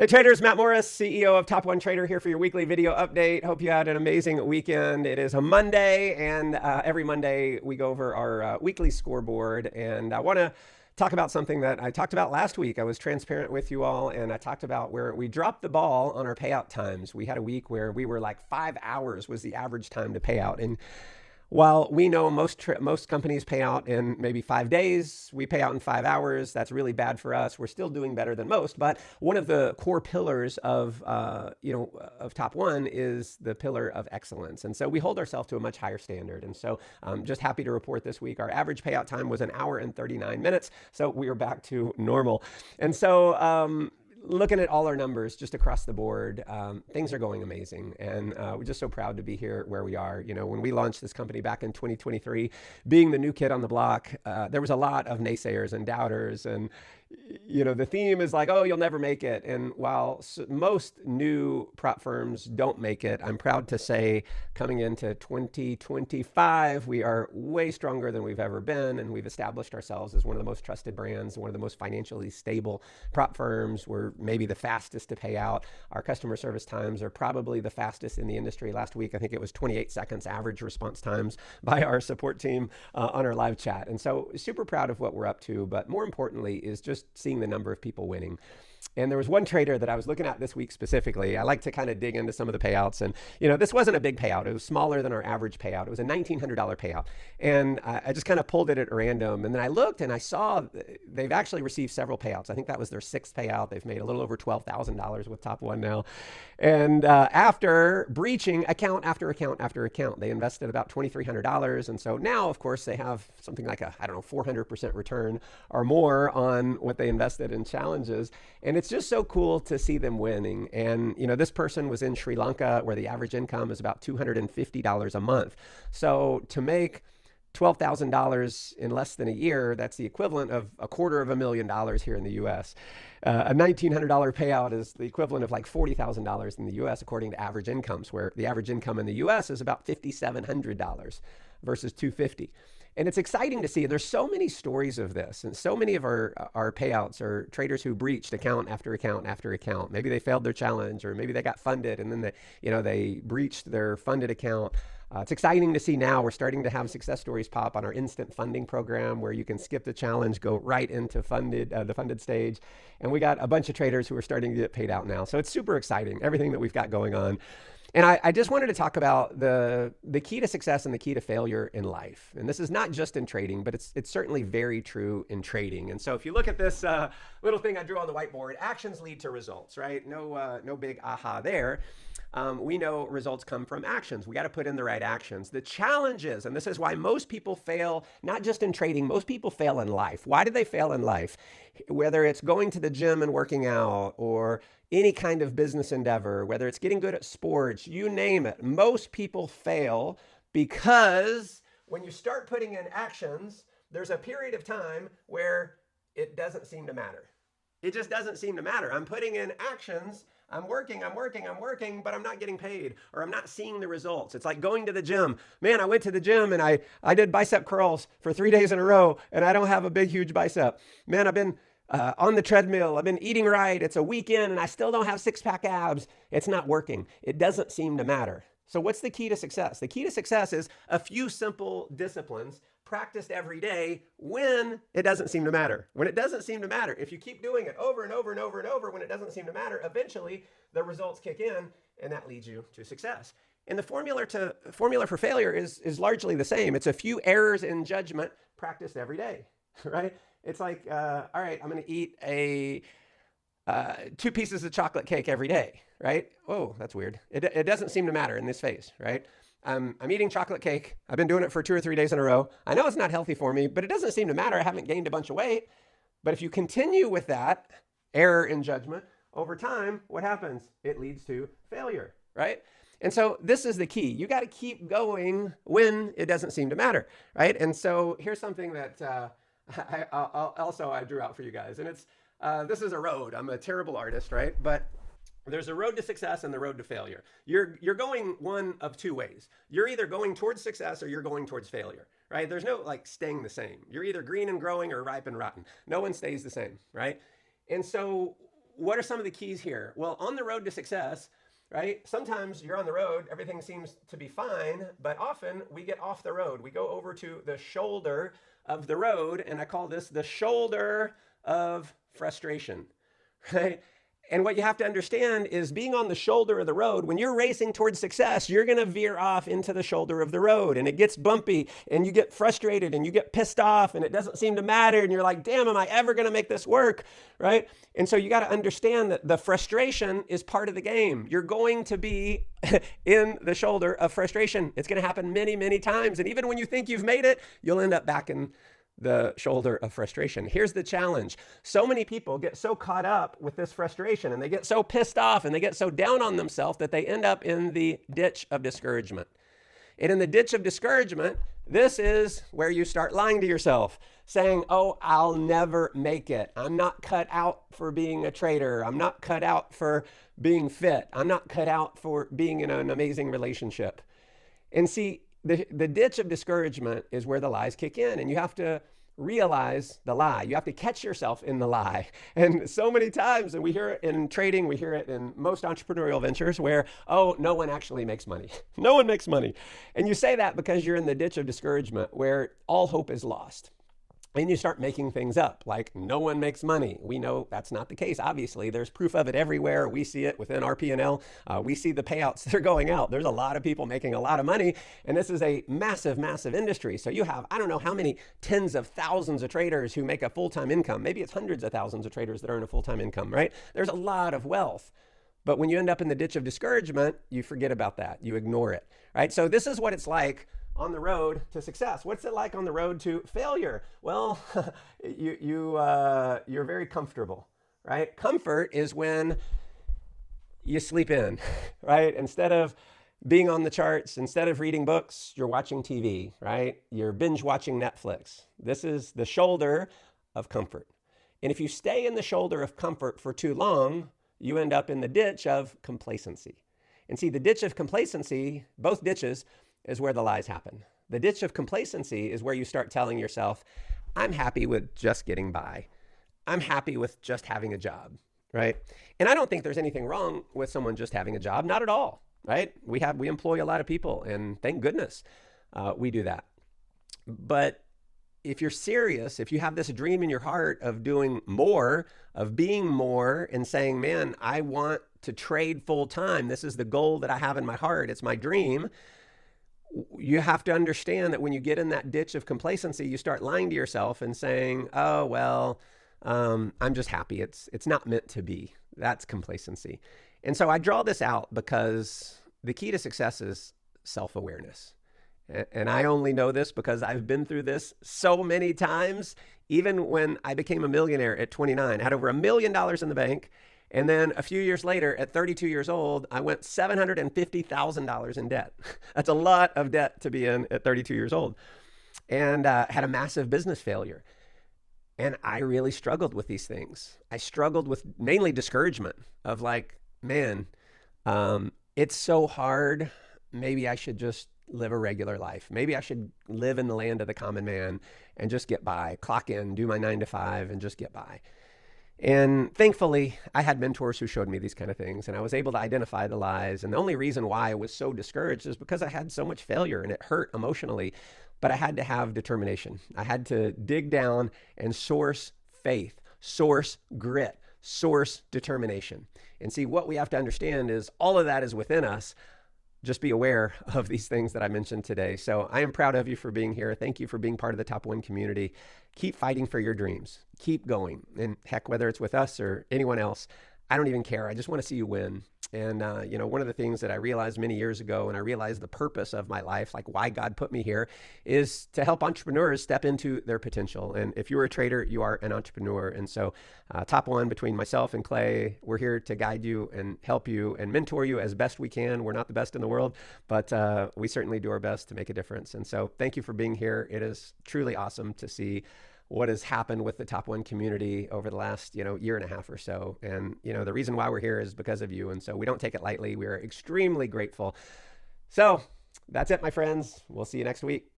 Hey traders, Matt Morris, CEO of Top One Trader here for your weekly video update. Hope you had an amazing weekend. It is a Monday, and every Monday we go over our weekly scoreboard. And I want to talk about something that I talked about last week. I was transparent with you all, and I talked about where we dropped the ball on our payout times. We had a week where we were like 5 hours was the average time to pay out. And while we know most companies pay out in maybe 5 days, we pay out in 5 hours. That's really bad for us. We're still doing better than most, but one of the core pillars of Top One is the pillar of excellence, and so we hold ourselves to a much higher standard. And so, I'm just happy to report this week our average payout time was 1 hour and 39 minutes. So we are back to normal, and so. Looking at all our numbers just across the board, things are going amazing. And we're just so proud to be here where we are. You know, when we launched this company back in 2023, being the new kid on the block, there was a lot of naysayers and doubters. And, you know, the theme is like, oh, you'll never make it. And while most new prop firms don't make it, I'm proud to say coming into 2025, we are way stronger than we've ever been. And we've established ourselves as one of the most trusted brands, one of the most financially stable prop firms. We're maybe the fastest to pay out. Our customer service times are probably the fastest in the industry. Last week, I think it was 28 seconds average response times by our support team on our live chat. And so super proud of what we're up to, but more importantly is just seeing the number of people winning. And there was one trader that I was looking at this week specifically. I like to kind of dig into some of the payouts. And, you know, this wasn't a big payout. It was smaller than our average payout. It was a $1,900 payout. And I just kind of pulled it at random. And then I looked and I saw they've actually received several payouts. I think that was their 6th payout. They've made a little over $12,000 with Top One now. And after breaching account after account after account, they invested about $2,300. And so now, of course, they have something like 400% return or more on what they invested in challenges. And it's just so cool to see them winning. And, you know, this person was in Sri Lanka where the average income is about $250 a month. So to make $12,000 in less than a year, that's the equivalent of $250,000 here in the US. A $1,900 payout is the equivalent of like $40,000 in the US, according to average incomes, where the average income in the US is about $5,700 versus $250. And it's exciting to see. There's so many stories of this, and so many of our payouts are traders who breached account after account after account. Maybe they failed their challenge, or maybe they got funded and then they breached their funded account. It's exciting to see now. We're starting to have success stories pop on our instant funding program, where you can skip the challenge, go right into the funded stage. And we got a bunch of traders who are starting to get paid out now. So it's super exciting, everything that we've got going on. And I just wanted to talk about the key to success and the key to failure in life. And this is not just in trading, but it's certainly very true in trading. And so if you look at this little thing I drew on the whiteboard, actions lead to results, right? No big aha there. We know results come from actions. We got to put in the right actions. The challenge is, and this is why most people fail, not just in trading, most people fail in life. Why do they fail in life? Whether it's going to the gym and working out, or any kind of business endeavor, whether it's getting good at sports, you name it. Most people fail because when you start putting in actions, there's a period of time where it doesn't seem to matter. It just doesn't seem to matter. I'm putting in actions. I'm working, but I'm not getting paid, or I'm not seeing the results. It's like going to the gym. Man, I went to the gym and I did bicep curls for 3 days in a row, and I don't have a big, huge bicep. Man, I've been on the treadmill. I've been eating right. It's a weekend and I still don't have 6-pack abs. It's not working. It doesn't seem to matter. So what's the key to success? The key to success is a few simple disciplines practiced every day when it doesn't seem to matter. When it doesn't seem to matter, if you keep doing it over and over and over and over, when it doesn't seem to matter, eventually the results kick in, and that leads you to success. And the formula for failure is largely the same. It's a few errors in judgment practiced every day, right? It's like, all right, I'm going to eat 2 pieces of chocolate cake every day, right? Oh, that's weird. It doesn't seem to matter in this phase, right? I'm eating chocolate cake. I've been doing it for 2 or 3 days in a row. I know it's not healthy for me, but it doesn't seem to matter. I haven't gained a bunch of weight. But if you continue with that error in judgment over time, what happens? It leads to failure, right? And so this is the key. You got to keep going when it doesn't seem to matter, right? And so here's something that I drew out for you guys. And it's this is a road. I'm a terrible artist, right? But there's a road to success and the road to failure. You're going one of 2 ways. You're either going towards success or you're going towards failure, right? There's no like staying the same. You're either green and growing or ripe and rotten. No one stays the same, right? And so what are some of the keys here? Well, on the road to success, right? Sometimes you're on the road, everything seems to be fine, but often we get off the road. We go over to the shoulder of the road, and I call this the shoulder of frustration, right? And what you have to understand is being on the shoulder of the road, when you're racing towards success, you're going to veer off into the shoulder of the road and it gets bumpy and you get frustrated and you get pissed off and it doesn't seem to matter. And you're like, damn, am I ever going to make this work? Right? And so you got to understand that the frustration is part of the game. You're going to be in the shoulder of frustration. It's going to happen many, many times. And even when you think you've made it, you'll end up back in the shoulder of frustration. Here's the challenge. So many people get so caught up with this frustration and they get so pissed off and they get so down on themselves that they end up in the ditch of discouragement. And in the ditch of discouragement, this is where you start lying to yourself, saying, oh, I'll never make it. I'm not cut out for being a trader. I'm not cut out for being fit. I'm not cut out for being in an amazing relationship. And see, the ditch of discouragement is where the lies kick in, and you have to realize the lie. You have to catch yourself in the lie. And so many times, and we hear it in trading, we hear it in most entrepreneurial ventures where, oh, no one actually makes money. No one makes money. And you say that because you're in the ditch of discouragement where all hope is lost. And you start making things up like no one makes money. We know that's not the case. Obviously, there's proof of it everywhere. We see it within our P&L. We see the payouts that are going out. There's a lot of people making a lot of money. And this is a massive, massive industry. So you have, I don't know how many tens of thousands of traders who make a full-time income. Maybe it's hundreds of thousands of traders that earn a full-time income, right? There's a lot of wealth. But when you end up in the ditch of discouragement, you forget about that. You ignore it, right? So this is what it's like on the road to success. What's it like on the road to failure? Well, you're very comfortable, right? Comfort is when you sleep in, right? Instead of being on the charts, instead of reading books, you're watching TV, right? You're binge watching Netflix. This is the shoulder of comfort. And if you stay in the shoulder of comfort for too long, you end up in the ditch of complacency. And see, the ditch of complacency, both ditches, is where the lies happen. The ditch of complacency is where you start telling yourself, I'm happy with just getting by. I'm happy with just having a job, right? And I don't think there's anything wrong with someone just having a job, not at all, right? We employ a lot of people, and thank goodness we do that. But if you're serious, if you have this dream in your heart of doing more, of being more, and saying, man, I want to trade full time, this is the goal that I have in my heart, it's my dream, you have to understand that when you get in that ditch of complacency, you start lying to yourself and saying, oh, well, I'm just happy. It's not meant to be. That's complacency. And so I draw this out because the key to success is self-awareness. And I only know this because I've been through this so many times. Even when I became a millionaire at 29, I had over $1 million in the bank. And then a few years later, at 32 years old, I went $750,000 in debt. That's a lot of debt to be in at 32 years old. And had a massive business failure. And I really struggled with these things. I struggled with mainly discouragement of like, man, it's so hard. Maybe I should just live a regular life. Maybe I should live in the land of the common man and just get by, clock in, do my 9 to 5 and just get by. And thankfully, I had mentors who showed me these kind of things, and I was able to identify the lies. And the only reason why I was so discouraged is because I had so much failure and it hurt emotionally, but I had to have determination. I had to dig down and source faith, source grit, source determination. And see, what we have to understand is all of that is within us. Just be aware of these things that I mentioned today. So I am proud of you for being here. Thank you for being part of the Top One community. Keep fighting for your dreams. Keep going. And heck, whether it's with us or anyone else, I don't even care. I just want to see you win. And, one of the things that I realized many years ago, and I realized the purpose of my life, like why God put me here, is to help entrepreneurs step into their potential. And if you're a trader, you are an entrepreneur. And so Top One, between myself and Clay, we're here to guide you and help you and mentor you as best we can. We're not the best in the world, but we certainly do our best to make a difference. And so thank you for being here. It is truly awesome to see what has happened with the Top One community over the last, year and a half or so. And, the reason why we're here is because of you. And so we don't take it lightly. We are extremely grateful. So that's it, my friends. We'll see you next week.